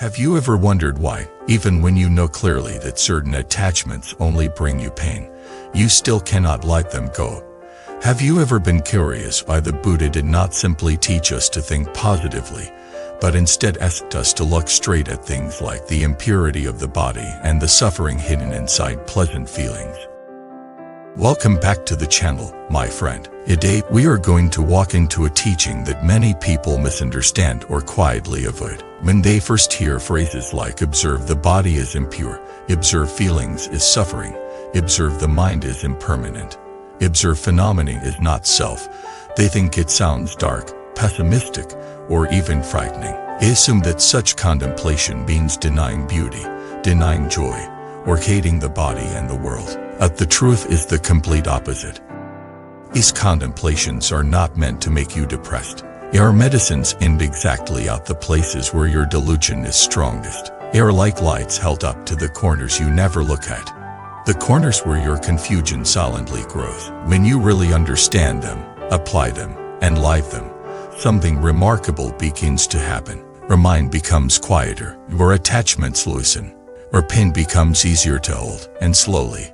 Have you ever wondered why, even when you know clearly that certain attachments only bring you pain, you still cannot let them go? Have you ever been curious why the Buddha did not simply teach us to think positively, but instead asked us to look straight at things like the impurity of the body and the suffering hidden inside pleasant feelings? Welcome back to the channel, my friend. Today, we are going to walk into a teaching that many people misunderstand or quietly avoid. When they first hear phrases like observe the body is impure, observe feelings is suffering, observe the mind is impermanent, observe phenomena is not self, they think it sounds dark, pessimistic, or even frightening. They assume that such contemplation means denying beauty, denying joy, or hating the body and the world. But the truth is the complete opposite. These contemplations are not meant to make you depressed. They are medicines aimed exactly at the places where your delusion is strongest. They are like lights held up to the corners you never look at. The corners where your confusion silently grows. When you really understand them, apply them, and live them, something remarkable begins to happen. Your mind becomes quieter, your attachments loosen, your pain becomes easier to hold, and slowly,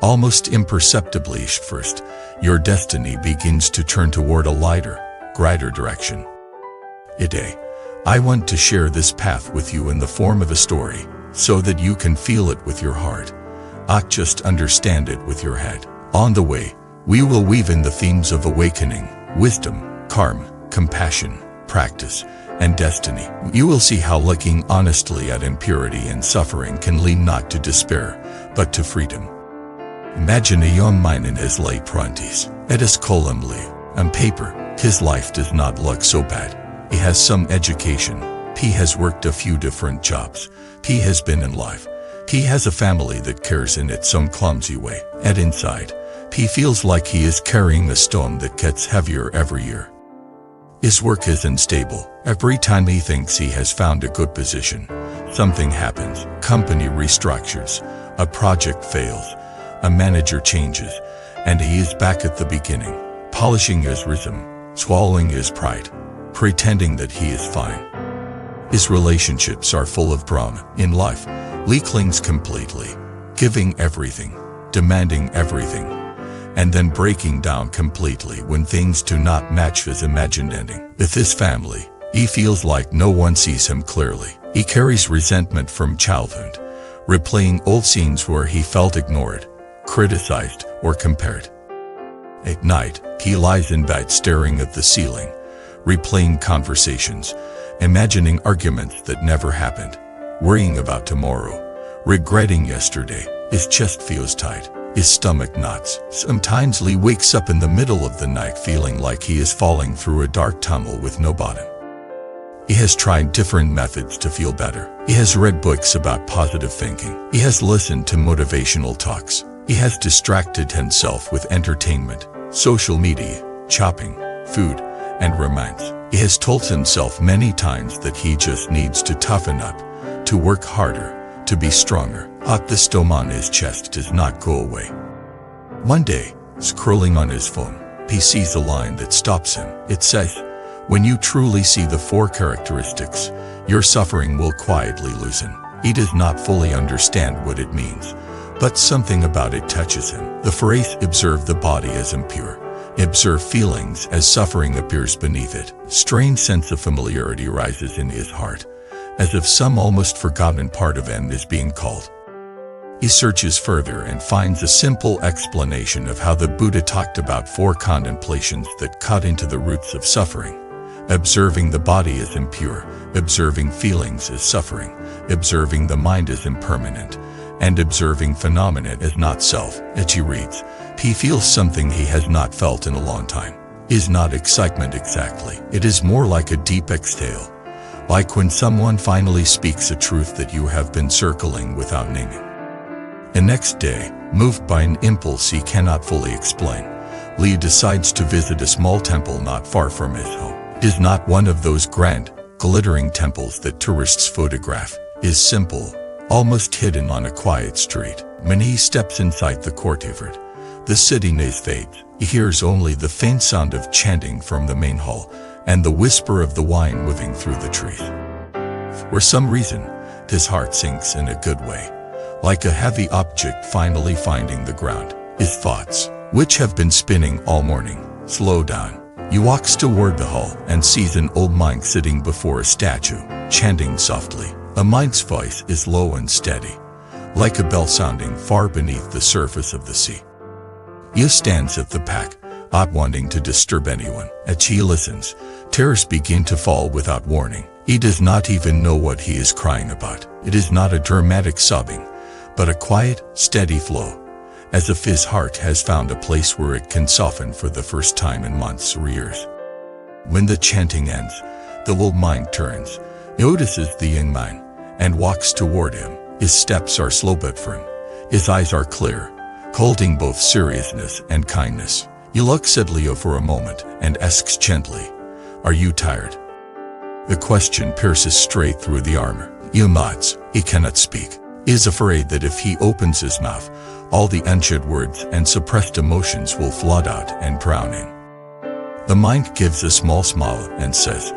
almost imperceptibly at first, your destiny begins to turn toward a lighter, brighter direction. Today, I want to share this path with you in the form of a story, so that you can feel it with your heart, not just understand it with your head. On the way, we will weave in the themes of awakening, wisdom, karma, compassion, practice, and destiny. You will see how looking honestly at impurity and suffering can lead not to despair, but to freedom. Imagine a young man in his late 20s. At his calmly, on paper, his life does not look so bad. He has some education. He has worked a few different jobs. He has been in life. He has a family that cares in its some clumsy way. And inside, he feels like he is carrying a stone that gets heavier every year. His work is unstable. Every time he thinks he has found a good position, something happens. Company restructures. A project fails. A manager changes, and he is back at the beginning, polishing his rhythm, swallowing his pride, pretending that he is fine. His relationships are full of drama. In life, he clings completely, giving everything, demanding everything, and then breaking down completely when things do not match his imagined ending. With his family, he feels like no one sees him clearly. He carries resentment from childhood, replaying old scenes where he felt ignored, criticized, or compared. At night, he lies in bed staring at the ceiling, replaying conversations, imagining arguments that never happened, worrying about tomorrow, regretting yesterday. His chest feels tight, his stomach knots. Sometimes he wakes up in the middle of the night feeling like he is falling through a dark tunnel with no bottom. He has tried different methods to feel better. He has read books about positive thinking. He has listened to motivational talks. He has distracted himself with entertainment, social media, shopping, food, and romance. He has told himself many times that he just needs to toughen up, to work harder, to be stronger. But the stone on his chest does not go away. One day, scrolling on his phone, he sees a line that stops him. It says, "When you truly see the four characteristics, your suffering will quietly loosen." He does not fully understand what it means, but something about it touches him. The phrase, observe the body as impure, observe feelings as suffering appears beneath it. A strange sense of familiarity rises in his heart, as if some almost forgotten part of him is being called. He searches further and finds a simple explanation of how the Buddha talked about four contemplations that cut into the roots of suffering. Observing the body as impure, observing feelings as suffering, observing the mind as impermanent, and observing phenomena as not self. As he reads, he feels something he has not felt in a long time. It is not excitement exactly. It is more like a deep exhale, like when someone finally speaks a truth that you have been circling without naming. The next day, moved by an impulse he cannot fully explain, Lee decides to visit a small temple not far from his home. It is not one of those grand, glittering temples that tourists photograph. It is simple, almost hidden on a quiet street. When he steps inside the courtyard, the city noise fades. He hears only the faint sound of chanting from the main hall and the whisper of the wind moving through the trees. For some reason, his heart sinks in a good way, like a heavy object finally finding the ground. His thoughts, which have been spinning all morning, slow down. He walks toward the hall and sees an old monk sitting before a statue, chanting softly. The monk's voice is low and steady, like a bell sounding far beneath the surface of the sea. He stands at the back, not wanting to disturb anyone. As he listens, tears begin to fall without warning. He does not even know what he is crying about. It is not a dramatic sobbing, but a quiet, steady flow, as if his heart has found a place where it can soften for the first time in months or years. When the chanting ends, the old monk turns, notices the young man, and walks toward him. His steps are slow but firm. His eyes are clear, holding both seriousness and kindness. He looks at Leo for a moment and asks gently, "Are you tired?" The question pierces straight through the armor. Leo nods. He cannot speak. He is afraid that if he opens his mouth, all the unsaid words and suppressed emotions will flood out and drown him. The monk gives a small smile and says,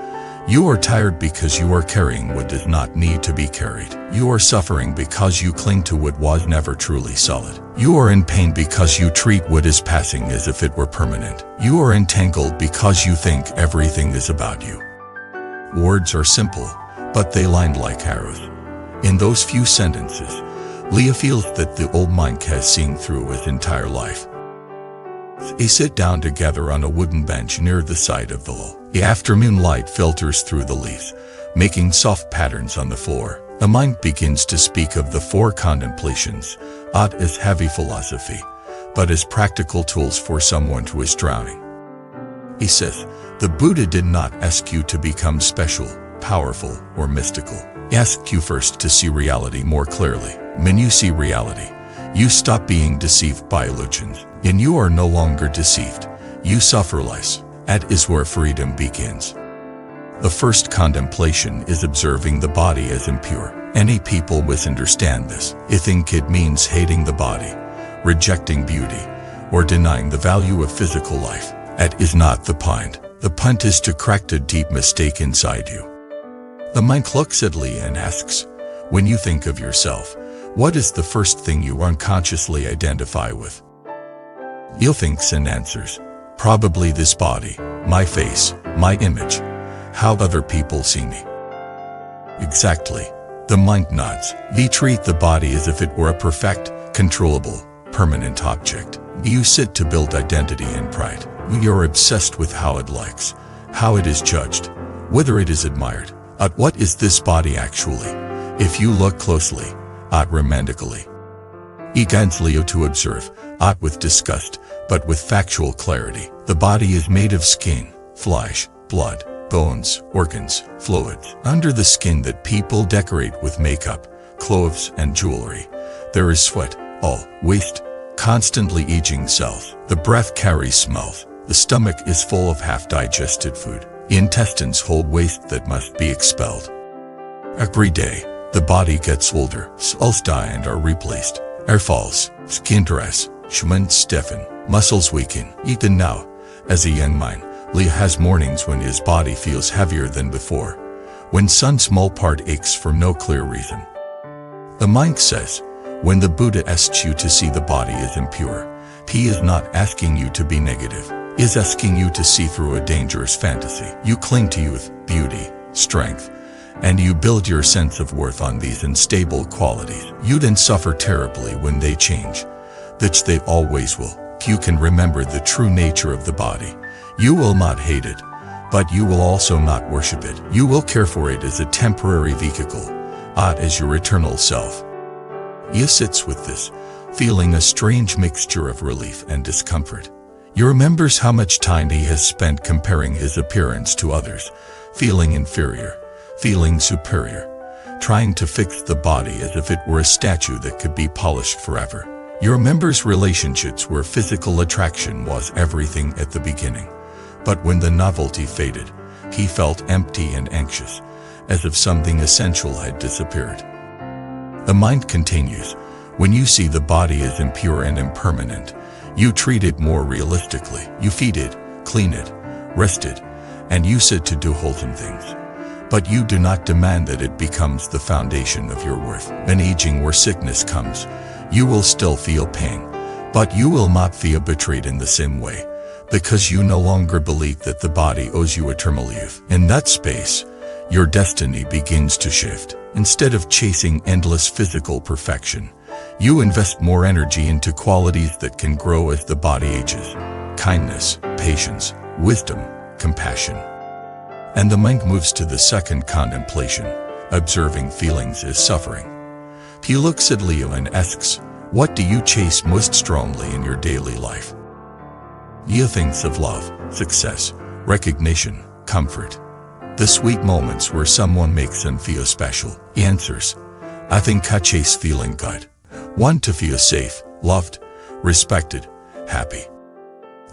"You are tired because you are carrying what does not need to be carried. You are suffering because you cling to what was never truly solid. You are in pain because you treat what is passing as if it were permanent. You are entangled because you think everything is about you." Words are simple, but they land like arrows. In those few sentences, Leah feels that the old monk has seen through his entire life. They sit down together on a wooden bench near the side of the hall. The afternoon light filters through the leaves, making soft patterns on the floor. The monk begins to speak of the four contemplations, not as heavy philosophy, but as practical tools for someone who is drowning. He says, "The Buddha did not ask you to become special, powerful, or mystical. He asked you first to see reality more clearly. When you see reality, you stop being deceived by illusions, and you are no longer deceived. You suffer less. That is where freedom begins." The first contemplation is observing the body as impure. Many people misunderstand this. They think it means hating the body, rejecting beauty, or denying the value of physical life. That is not the point. The point is to correct a deep mistake inside you. The monk looks at Lee and asks, "When you think of yourself, what is the first thing you unconsciously identify with?" Leo thinks and answers, "Probably this body, my face, my image, how other people see me." "Exactly." The monk nods. "We treat the body as if it were a perfect, controllable, permanent object. You sit to build identity and pride. You are obsessed with how it looks, how it is judged, whether it is admired. But what is this body actually, if you look closely, not romantically?" He guides Leo to observe, not with disgust, but with factual clarity. The body is made of skin, flesh, blood, bones, organs, fluids. Under the skin that people decorate with makeup, clothes, and jewelry, there is sweat, all waste, constantly aging cells. The breath carries smells. The stomach is full of half-digested food. The intestines hold waste that must be expelled. Every day, the body gets older, cells die and are replaced. Hair falls, skin dries, joints stiffen, muscles weaken. Even now, as a young man, Lee has mornings when his body feels heavier than before, when some small part aches for no clear reason. The monk says, when the Buddha asks you to see the body as impure, he is not asking you to be negative. He is asking you to see through a dangerous fantasy. You cling to youth, beauty, strength, and you build your sense of worth on these unstable qualities. You then suffer terribly when they change, which they always will. If you can remember the true nature of the body, you will not hate it, but you will also not worship it. You will care for it as a temporary vehicle, not as your eternal self. He sits with this, feeling a strange mixture of relief and discomfort. He remembers how much time he has spent comparing his appearance to others, feeling inferior, feeling superior, trying to fix the body as if it were a statue that could be polished forever. He remembers relationships where physical attraction was everything at the beginning, but when the novelty faded, he felt empty and anxious, as if something essential had disappeared. The mind continues, when you see the body as impure and impermanent, you treat it more realistically. You feed it, clean it, rest it, and use it to do wholesome things. but you do not demand that it becomes the foundation of your worth. When aging or sickness comes, you will still feel pain, but you will not feel betrayed in the same way, because you no longer believe that the body owes you eternal youth. In that space, your destiny begins to shift. Instead of chasing endless physical perfection, you invest more energy into qualities that can grow as the body ages: kindness, patience, wisdom, compassion. And the mind moves to the second contemplation, observing feelings as suffering. He looks at Leo and asks, "What do you chase most strongly in your daily life?" Leo thinks of love, success, recognition, comfort. The sweet moments where someone makes him feel special. He answers, "I think I chase feeling good. Want to feel safe, loved, respected, happy."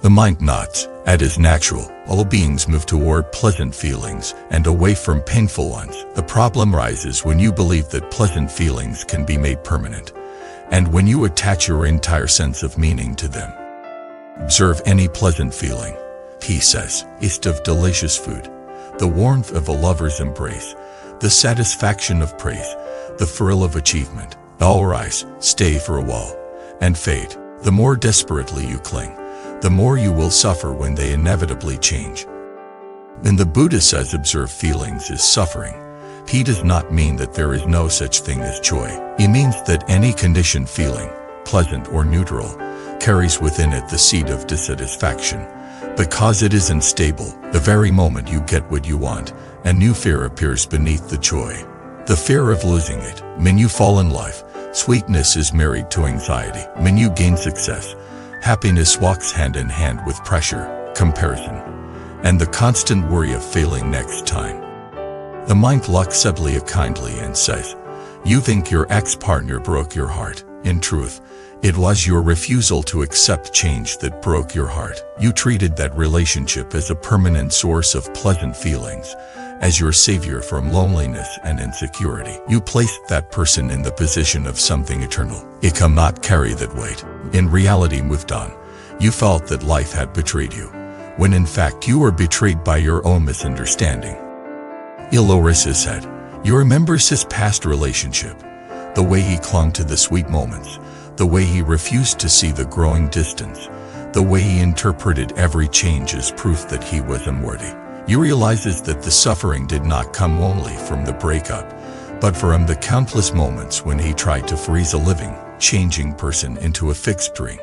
The mind nods. It is natural. All beings move toward pleasant feelings and away from painful ones. The problem rises when you believe that pleasant feelings can be made permanent, and when you attach your entire sense of meaning to them. Observe any pleasant feeling, he says, taste of delicious food, the warmth of a lover's embrace, the satisfaction of praise, the thrill of achievement. All rise, stay for a while, and fade. The more desperately you cling, the more you will suffer when they inevitably change. When the Buddha says observe feelings as suffering, he does not mean that there is no such thing as joy. He means that any conditioned feeling, pleasant or neutral, carries within it the seed of dissatisfaction. Because it is unstable, the very moment you get what you want, a new fear appears beneath the joy. The fear of losing it. When you fall in love, sweetness is married to anxiety. When you gain success, happiness walks hand in hand with pressure, comparison, and the constant worry of failing next time. The mind looks at Leah kindly and says, "You think your ex-partner broke your heart. In truth, it was your refusal to accept change that broke your heart. You treated that relationship as a permanent source of pleasant feelings, as your savior from loneliness and insecurity. You placed that person in the position of something eternal. It cannot carry that weight. In reality, moved on, you felt that life had betrayed you, when in fact you were betrayed by your own misunderstanding." He lowers his head. He remembers his past relationship, the way he clung to the sweet moments, the way he refused to see the growing distance, the way he interpreted every change as proof that he was unworthy. He realizes that the suffering did not come only from the breakup, but from the countless moments when he tried to freeze a living, changing person into a fixed dream.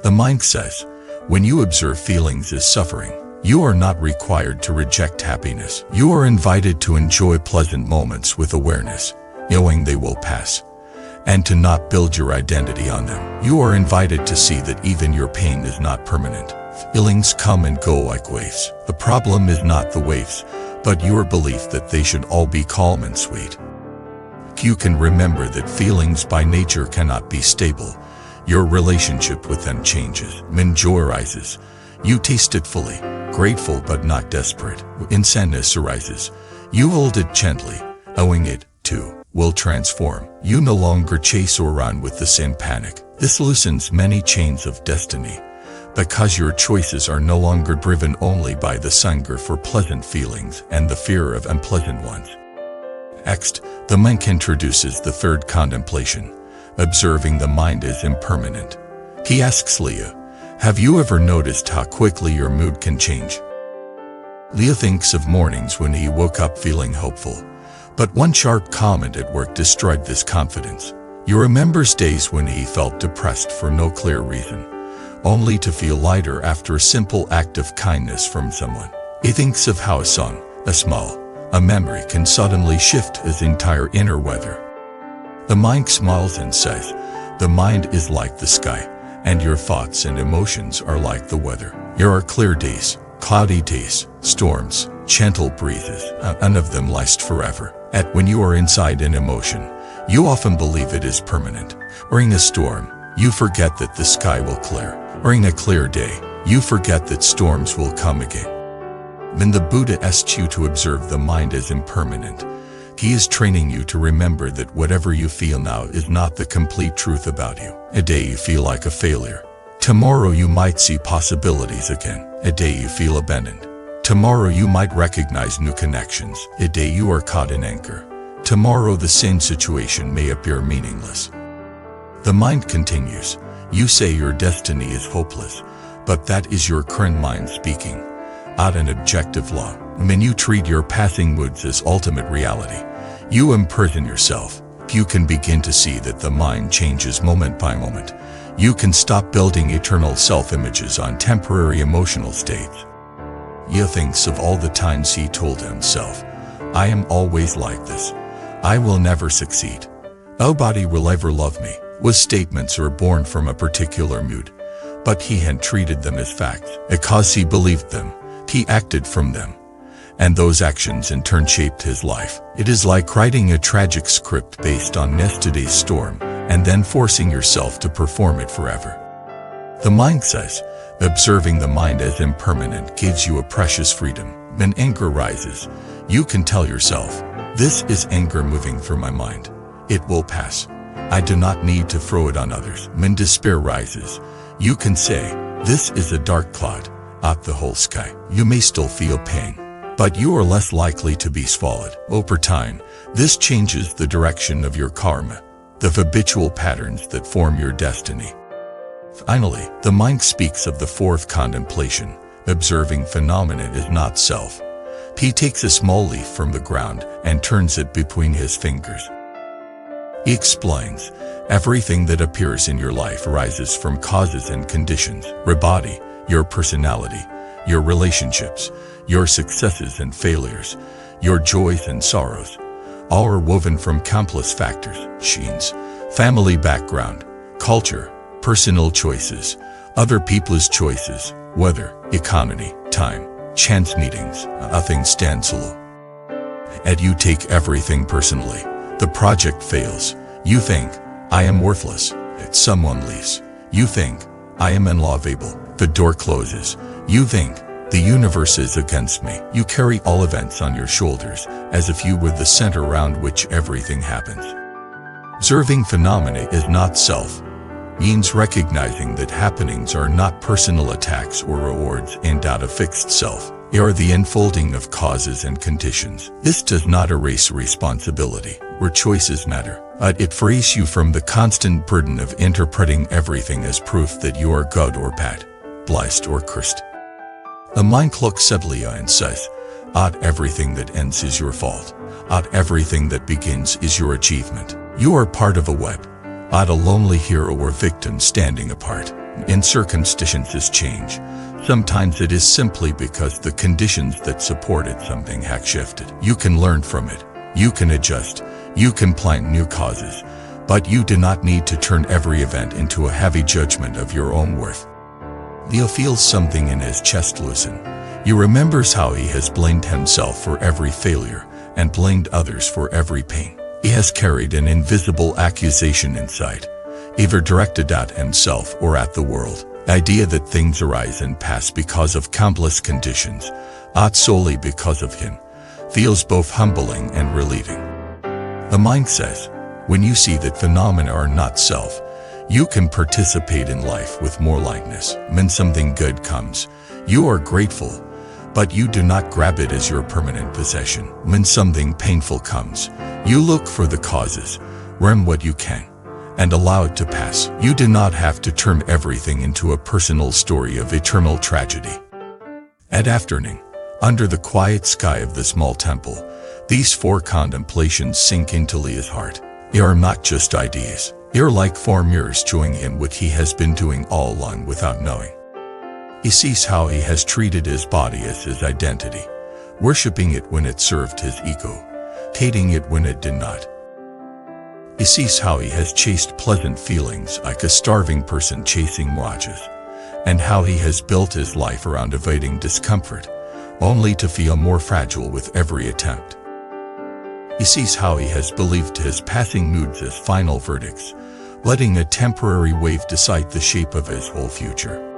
The mind says, when you observe feelings as suffering, you are not required to reject happiness. You are invited to enjoy pleasant moments with awareness, knowing they will pass, and to not build your identity on them. You are invited to see that even your pain is not permanent. Feelings come and go like waves. The problem is not the waves, but your belief that they should all be calm and sweet. You can remember that feelings by nature cannot be stable. Your relationship with them changes. When joy arises, you taste it fully, grateful but not desperate. When sadness arises, you hold it gently, owing it, too, will transform. You no longer chase or run with the same panic. This loosens many chains of destiny, because your choices are no longer driven only by the hunger for pleasant feelings and the fear of unpleasant ones. Next, the monk introduces the third contemplation, observing the mind as impermanent. He asks Leah, "Have you ever noticed how quickly your mood can change?" Leah thinks of mornings when he woke up feeling hopeful, but one sharp comment at work destroyed this confidence. He remembers days when he felt depressed for no clear reason, only to feel lighter after a simple act of kindness from someone. He thinks of how a song, a smile, a memory can suddenly shift his entire inner weather. The monk smiles and says, "The mind is like the sky, and your thoughts and emotions are like the weather. There are clear days, cloudy days, storms, gentle breezes, none of them last forever. When you are inside an emotion, you often believe it is permanent. During a storm, you forget that the sky will clear. During a clear day, you forget that storms will come again." When the Buddha asks you to observe the mind as impermanent, he is training you to remember that whatever you feel now is not the complete truth about you. A day you feel like a failure. Tomorrow you might see possibilities again. A day you feel abandoned. Tomorrow you might recognize new connections. A day you are caught in anchor. Tomorrow the same situation may appear meaningless. The mind continues. You say your destiny is hopeless, but that is your current mind speaking, not an objective law. When you treat your passing moods as ultimate reality, you imprison yourself. You can begin to see that the mind changes moment by moment. You can stop building eternal self-images on temporary emotional states. He thinks of all the times he told himself, I am always like this. I will never succeed. Nobody will ever love me. Was statements are born from a particular mood, but he had treated them as facts. Because he believed them, he acted from them. And those actions in turn shaped his life. It is like writing a tragic script based on yesterday's storm, and then forcing yourself to perform it forever. The mind says, observing the mind as impermanent gives you a precious freedom. When anger rises, you can tell yourself, this is anger moving through my mind. It will pass. I do not need to throw it on others. When despair rises, you can say, this is a dark cloud, not the whole sky. You may still feel pain, but you are less likely to be swallowed. Over time, this changes the direction of your karma, the habitual patterns that form your destiny. Finally, the mind speaks of the fourth contemplation. Observing phenomena is not self. He takes a small leaf from the ground and turns it between his fingers. He explains, everything that appears in your life arises from causes and conditions. Your body, your personality, your relationships, your successes and failures, your joys and sorrows, all are woven from countless factors, genes, family background, culture, personal choices, other people's choices, weather, economy, time, chance meetings. Nothing stands alone. And you take everything personally. The project fails. You think, I am worthless. Someone leaves. You think, I am unlovable. The door closes. You think, the universe is against me. You carry all events on your shoulders, as if you were the center around which everything happens. Observing phenomena is not self. Means recognizing that happenings are not personal attacks or rewards aimed at a fixed self. They are the unfolding of causes and conditions. This does not erase responsibility, where choices matter, but it frees you from the constant burden of interpreting everything as proof that you are good or bad, blessed or cursed. The mind looks sadly and says, not everything that ends is your fault. Not everything that begins is your achievement. You are part of a web, not a lonely hero or victim standing apart. In circumstances change. Sometimes it is simply because the conditions that supported something have shifted. You can learn from it. You can adjust. You can plant new causes. But you do not need to turn every event into a heavy judgment of your own worth. Leo feels something in his chest loosen. He remembers how he has blamed himself for every failure and blamed others for every pain. He has carried an invisible accusation inside, either directed at himself or at the world. The idea that things arise and pass because of countless conditions, not solely because of him, feels both humbling and relieving. The mind says, when you see that phenomena are not self, you can participate in life with more lightness. When something good comes, you are grateful, but you do not grab it as your permanent possession. When something painful comes, you look for the causes, learn what you can, and allow it to pass. You do not have to turn everything into a personal story of eternal tragedy. At afternoon, under the quiet sky of the small temple, these four contemplations sink into Leah's heart. They are not just ideas. They are like four mirrors showing him what he has been doing all along without knowing. He sees how he has treated his body as his identity, worshipping it when it served his ego, hating it when it did not. He sees how he has chased pleasant feelings like a starving person chasing mirages, and how he has built his life around evading discomfort, only to feel more fragile with every attempt. He sees how he has believed his passing moods as final verdicts, letting a temporary wave decide the shape of his whole future.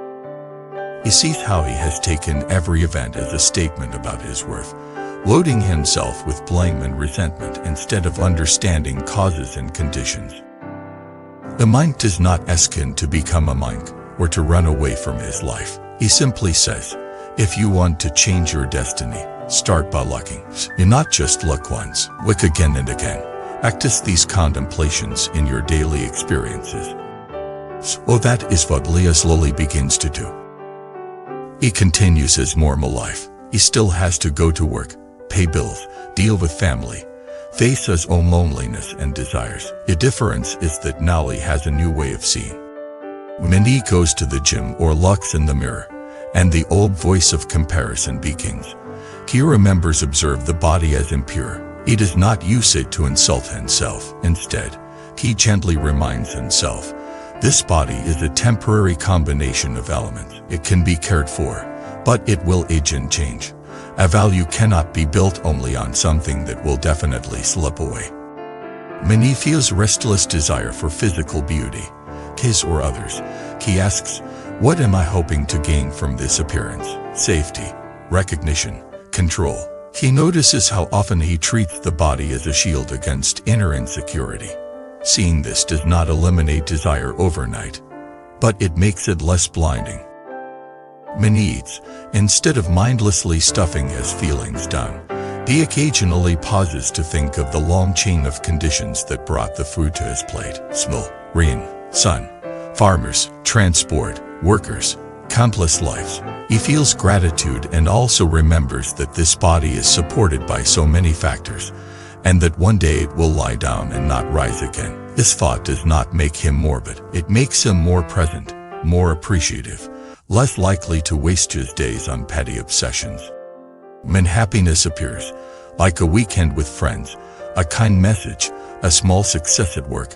He sees how he has taken every event as a statement about his worth, loading himself with blame and resentment instead of understanding causes and conditions. The mind does not ask him to become a monk or to run away from his life. He simply says, If you want to change your destiny, start by looking. You not just look once, look again and again. Practice these contemplations in your daily experiences. So that is what Leah slowly begins to do. He continues his normal life. He still has to go to work, pay bills, deal with family, face his own loneliness and desires. The difference is that now he has a new way of seeing. When he goes to the gym or looks in the mirror, and the old voice of comparison begins, he remembers observe the body as impure. He does not use it to insult himself. Instead, he gently reminds himself, this body is a temporary combination of elements. It can be cared for, but it will age and change. A value cannot be built only on something that will definitely slip away. When he feels restless desire for physical beauty, his or others, he asks, what am I hoping to gain from this appearance? Safety, recognition, control. He notices how often he treats the body as a shield against inner insecurity. Seeing this does not eliminate desire overnight, but it makes it less blinding. When he eats, instead of mindlessly stuffing his feelings down, he occasionally pauses to think of the long chain of conditions that brought the food to his plate. Smell, rain, sun, farmers, transport, workers, countless lives. He feels gratitude and also remembers that this body is supported by so many factors, and that one day it will lie down and not rise again. This thought does not make him morbid. It makes him more present, more appreciative, less likely to waste his days on petty obsessions. When happiness appears, like a weekend with friends, a kind message, a small success at work,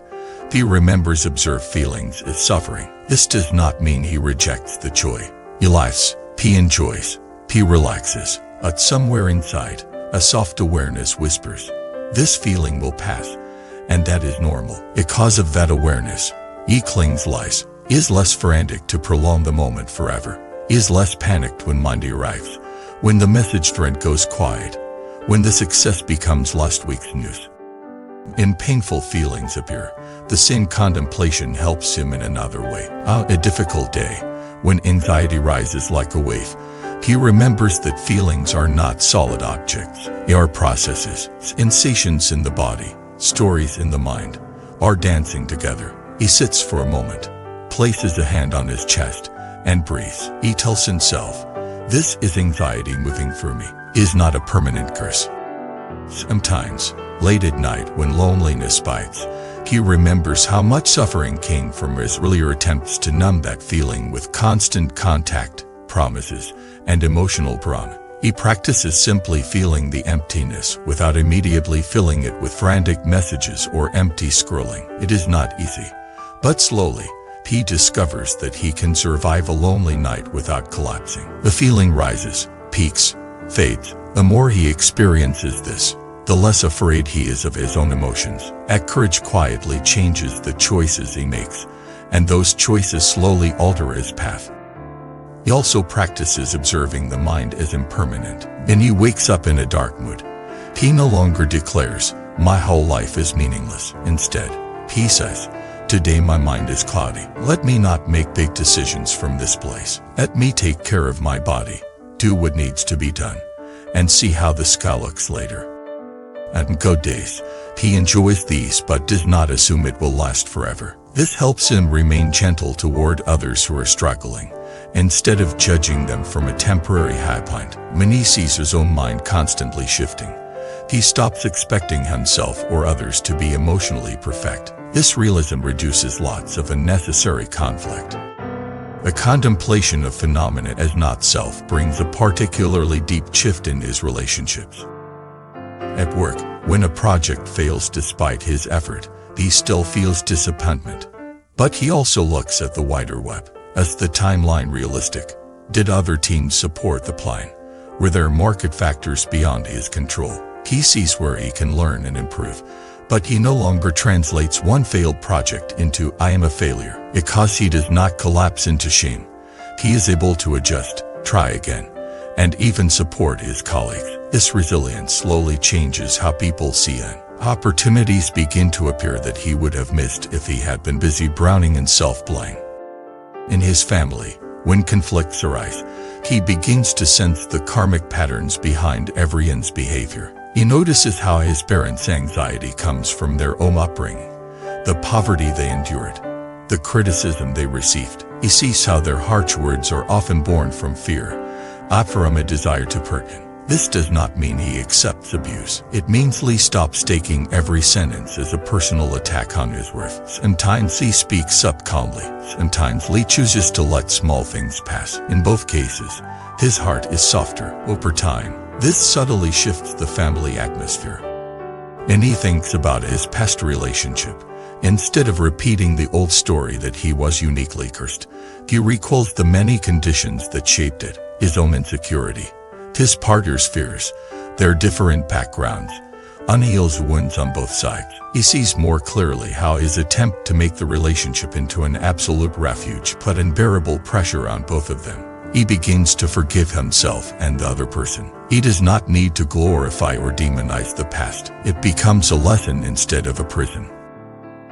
he remembers observed feelings as suffering. This does not mean he rejects the joy. He laughs, he enjoys, he relaxes, but somewhere inside, a soft awareness whispers, this feeling will pass, and that is normal. Because of that awareness, he clings less, is less frantic to prolong the moment forever, is less panicked when Monday arrives, when the message thread goes quiet, when the success becomes last week's news. When painful feelings appear, the same contemplation helps him in another way. On a difficult day, when anxiety rises like a wave, he remembers that feelings are not solid objects. They are processes, sensations in the body, stories in the mind, are dancing together. He sits for a moment, places a hand on his chest, and breathes. He tells himself, this is anxiety moving through me, is not a permanent curse. Sometimes, late at night when loneliness bites, he remembers how much suffering came from his earlier attempts to numb that feeling with constant contact, promises, and emotional brawn. He practices simply feeling the emptiness without immediately filling it with frantic messages or empty scrolling. It is not easy, but slowly, he discovers that he can survive a lonely night without collapsing. The feeling rises, peaks, fades. The more he experiences this, the less afraid he is of his own emotions. That courage quietly changes the choices he makes, and those choices slowly alter his path. He also practices observing the mind as impermanent. When he wakes up in a dark mood, he no longer declares, my whole life is meaningless. Instead, he says, today my mind is cloudy. Let me not make big decisions from this place. Let me take care of my body, do what needs to be done, and see how the sky looks later. On good days, he enjoys these but does not assume it will last forever. This helps him remain gentle toward others who are struggling, instead of judging them from a temporary high point. When he sees his own mind constantly shifting, he stops expecting himself or others to be emotionally perfect. This realism reduces lots of unnecessary conflict. The contemplation of phenomena as not self brings a particularly deep shift in his relationships. At work, when a project fails despite his effort, he still feels disappointment. But he also looks at the wider web. Is the timeline realistic? Did other teams support the plan? Were there market factors beyond his control? He sees where he can learn and improve, but he no longer translates one failed project into I am a failure. Because he does not collapse into shame, he is able to adjust, try again, and even support his colleagues. This resilience slowly changes how people see him. Opportunities begin to appear that he would have missed if he had been busy drowning in self-blame. In his family, when conflicts arise, He begins to sense the karmic patterns behind everyone's behavior. He notices how his parents' anxiety comes from their own upbringing, the poverty they endured, the criticism they received. He sees how their harsh words are often born from fear, not from a desire to hurt him. This does not mean he accepts abuse. It means Lee stops taking every sentence as a personal attack on his worth. Sometimes he speaks up calmly. Sometimes Lee chooses to let small things pass. In both cases, his heart is softer over time. This subtly shifts the family atmosphere. And he thinks about his past relationship. Instead of repeating the old story that he was uniquely cursed, he recalls the many conditions that shaped it: his own insecurity, his partner's fears, their different backgrounds, unhealed wounds on both sides. He sees more clearly how his attempt to make the relationship into an absolute refuge put unbearable pressure on both of them. He begins to forgive himself and the other person. He does not need to glorify or demonize the past. It becomes a lesson instead of a prison.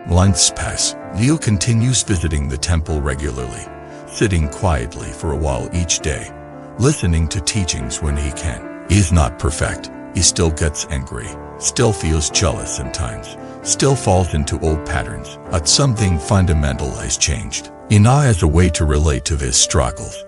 Months pass. Leo continues visiting the temple regularly, sitting quietly for a while each day, listening to teachings when he can. He is not perfect. He still gets angry, still feels jealous sometimes, still falls into old patterns. But something fundamental has changed. He now has a way to relate to his struggles.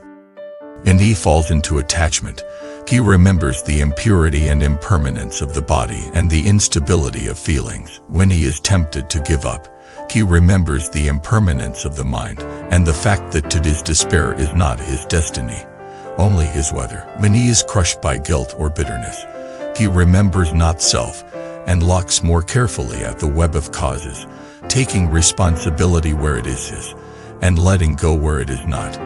And he falls into attachment. He remembers the impurity and impermanence of the body and the instability of feelings. When he is tempted to give up, he remembers the impermanence of the mind and the fact that today's despair is not his destiny, only his weather. When he is crushed by guilt or bitterness, he remembers not self and looks more carefully at the web of causes, taking responsibility where it is his and letting go where it is not.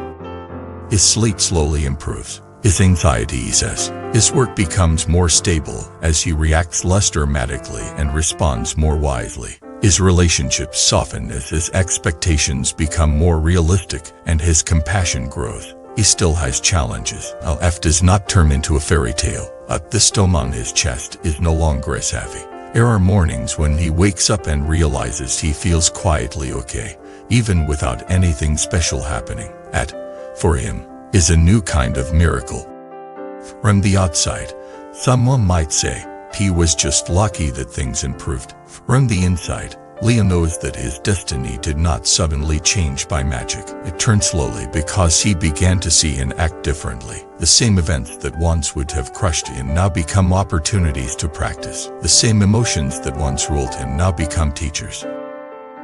His sleep slowly improves. His anxiety eases. His work becomes more stable as he reacts less dramatically and responds more wisely. His relationships soften as his expectations become more realistic and his compassion grows. He still has challenges. Life does not turn into a fairy tale. But the stone on his chest is no longer as heavy. There are mornings when he wakes up and realizes he feels quietly okay, even without anything special happening. For him, is a new kind of miracle. From the outside, someone might say, he was just lucky that things improved. From the inside, Leo knows that his destiny did not suddenly change by magic. It turned slowly because he began to see and act differently. The same events that once would have crushed him now become opportunities to practice. The same emotions that once ruled him now become teachers.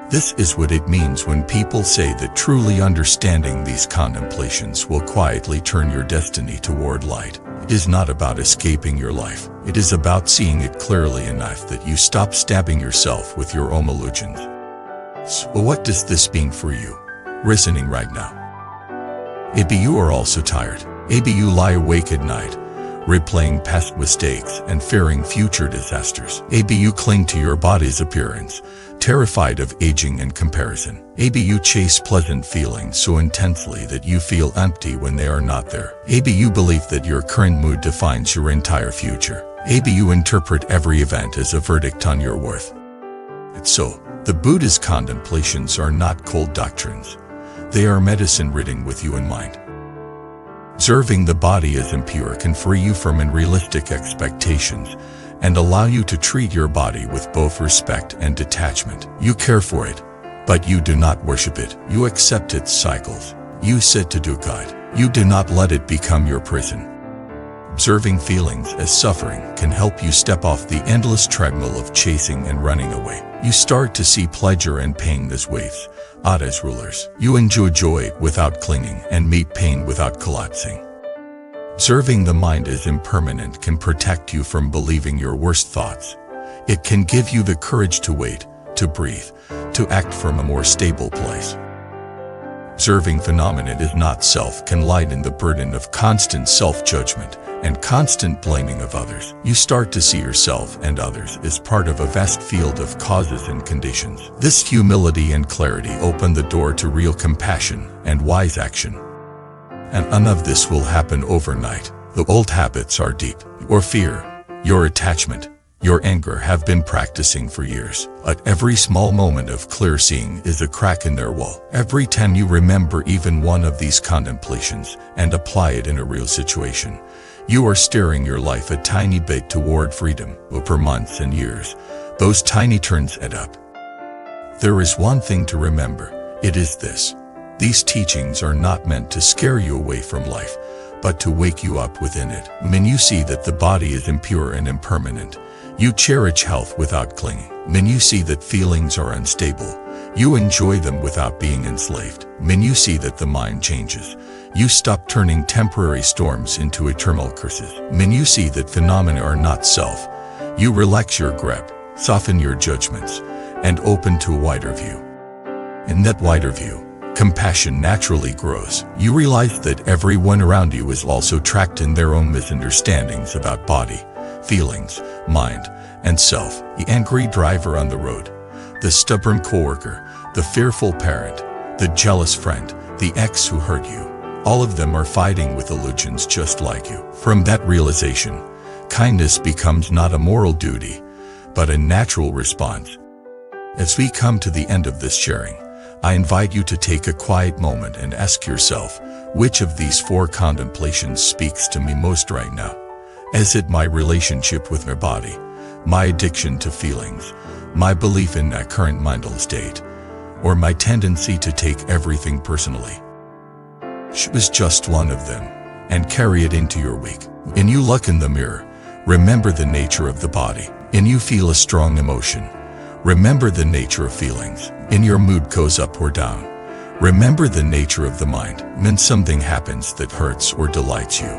This is what it means when people say that truly understanding these contemplations will quietly turn your destiny toward light. It is not about escaping your life. It is about seeing it clearly enough that you stop stabbing yourself with your own illusions. So what does this mean for you, listening right now? Maybe you are also tired. Maybe you lie awake at night, replaying past mistakes and fearing future disasters. Maybe you cling to your body's appearance, terrified of aging and comparison. Maybe you chase pleasant feelings so intensely that you feel empty when they are not there. Maybe you believe that your current mood defines your entire future. Maybe you interpret every event as a verdict on your worth. And so, the Buddha's contemplations are not cold doctrines. They are medicine written with you in mind. Observing the body as impure can free you from unrealistic expectations and allow you to treat your body with both respect and detachment. You care for it, but you do not worship it. You accept its cycles. You sit to do good. You do not let it become your prison. Observing feelings as suffering can help you step off the endless treadmill of chasing and running away. You start to see pleasure and pain as waves, not as rulers. You enjoy joy without clinging and meet pain without collapsing. Observing the mind as impermanent can protect you from believing your worst thoughts. It can give you the courage to wait, to breathe, to act from a more stable place. Observing phenomena as not self can lighten the burden of constant self-judgment and constant blaming of others. You start to see yourself and others as part of a vast field of causes and conditions. This humility and clarity open the door to real compassion and wise action. And none of this will happen overnight. The old habits are deep. Your fear, your attachment, your anger have been practicing for years. But every small moment of clear seeing is a crack in their wall. Every time you remember even one of these contemplations and apply it in a real situation, you are steering your life a tiny bit toward freedom. Over months and years, those tiny turns add up. There is one thing to remember. It is this. These teachings are not meant to scare you away from life, but to wake you up within it. When you see that the body is impure and impermanent, you cherish health without clinging. When you see that feelings are unstable, you enjoy them without being enslaved. When you see that the mind changes, you stop turning temporary storms into eternal curses. When you see that phenomena are not self, you relax your grip, soften your judgments, and open to a wider view. In that wider view, compassion naturally grows. You realize that everyone around you is also trapped in their own misunderstandings about body, feelings, mind, and self. The angry driver on the road, the stubborn coworker, the fearful parent, the jealous friend, the ex who hurt you, all of them are fighting with illusions just like you. From that realization, kindness becomes not a moral duty, but a natural response. As we come to the end of this sharing, I invite you to take a quiet moment and ask yourself, which of these 4 contemplations speaks to me most right now? Is it my relationship with my body, my addiction to feelings, my belief in that current mental state, or my tendency to take everything personally? Choose just one of them and carry it into your week. When you look in the mirror, remember the nature of the body. When you feel a strong emotion, remember the nature of feelings. When your mood goes up or down, remember the nature of the mind. When something happens that hurts or delights you,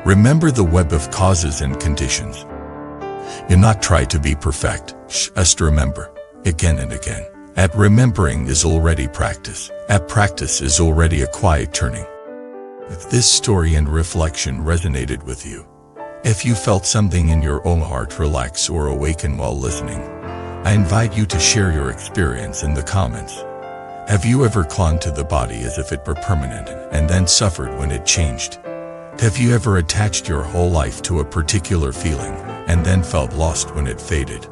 remember the web of causes and conditions. Do not try to be perfect, just remember, again and again. At remembering is already practice. At practice is already a quiet turning. If this story and reflection resonated with you, if you felt something in your own heart relax or awaken while listening, I invite you to share your experience in the comments. Have you ever clung to the body as if it were permanent and then suffered when it changed? Have you ever attached your whole life to a particular feeling and then felt lost when it faded?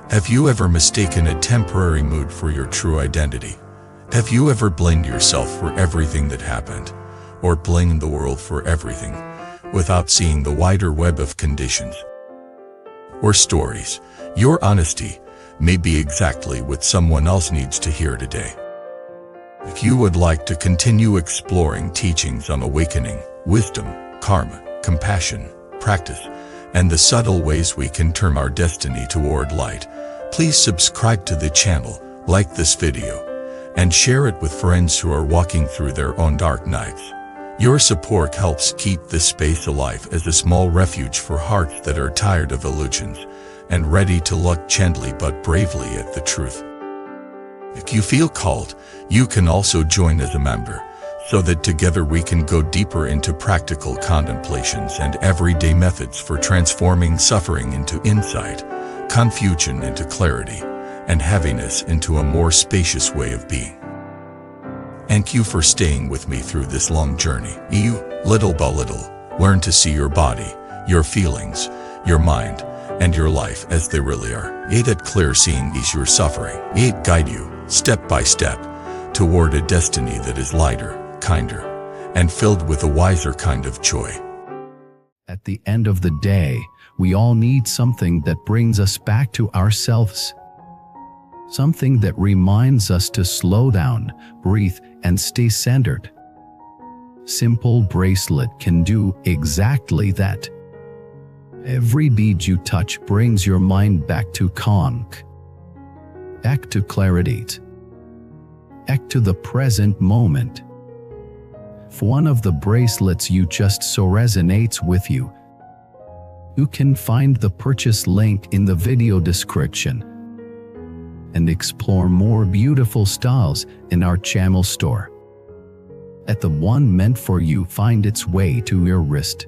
Have you ever mistaken a temporary mood for your true identity? Have you ever blamed yourself for everything that happened, or blamed the world for everything, without seeing the wider web of conditions or stories? Your honesty may be exactly what someone else needs to hear today. If you would like to continue exploring teachings on awakening, wisdom, karma, compassion, practice, and the subtle ways we can turn our destiny toward light, please subscribe to the channel, like this video, and share it with friends who are walking through their own dark nights. Your support helps keep this space alive as a small refuge for hearts that are tired of illusions and ready to look gently but bravely at the truth. If you feel called, you can also join as a member, so that together we can go deeper into practical contemplations and everyday methods for transforming suffering into insight, confusion into clarity, and heaviness into a more spacious way of being. Thank you for staying with me through this long journey. You, little by little, learn to see your body, your feelings, your mind, and your life as they really are. May that clear seeing ease your suffering. May it guide you, step by step, toward a destiny that is lighter, kinder, and filled with a wiser kind of joy. At the end of the day, we all need something that brings us back to ourselves. Something that reminds us to slow down, breathe, and stay centered. Simple bracelet can do exactly that. Every bead you touch brings your mind back to calm, back to clarity, back to the present moment. If one of the bracelets you just saw resonates with you, you can find the purchase link in the video description and explore more beautiful styles in our channel store. Let the one meant for you find its way to your wrist.